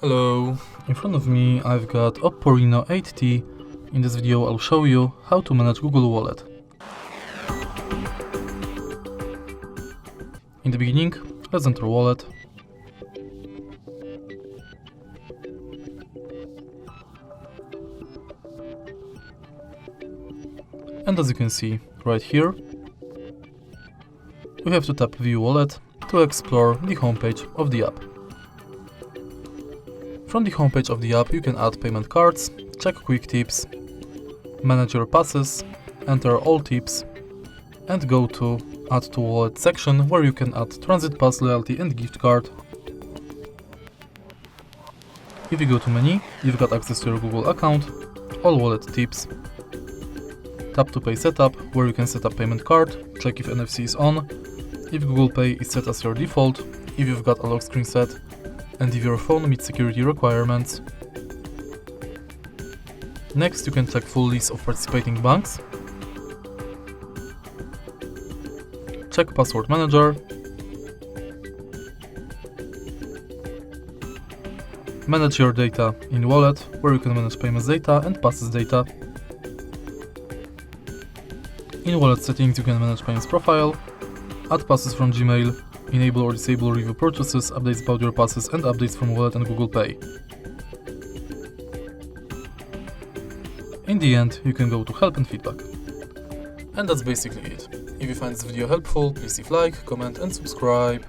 Hello, in front of me I've got Oppo Reno 8T. In this video I'll show you how to manage Google Wallet. In the beginning, let's enter Wallet. And as you can see right here, we have to tap View Wallet to explore the homepage of the app. From the homepage of the app you can add payment cards, check quick tips, manage your passes, enter all tips, and go to Add to Wallet section where you can add transit pass, loyalty and gift card. If you go to menu, you've got access to your Google account, all wallet tips. Tap to Pay Setup where you can set up payment card, check if NFC is on, if Google Pay is set as your default, if you've got a lock screen set, and if your phone meets security requirements. Next, you can check full list of participating banks. Check Password Manager. Manage your data in Wallet, where you can manage payments data and passes data. In Wallet settings, you can manage payments profile, add passes from Gmail, enable or disable review purchases, updates about your passes, and updates from Wallet and Google Pay. In the end, you can go to Help and Feedback. And that's basically it. If you find this video helpful, please leave like, comment and subscribe.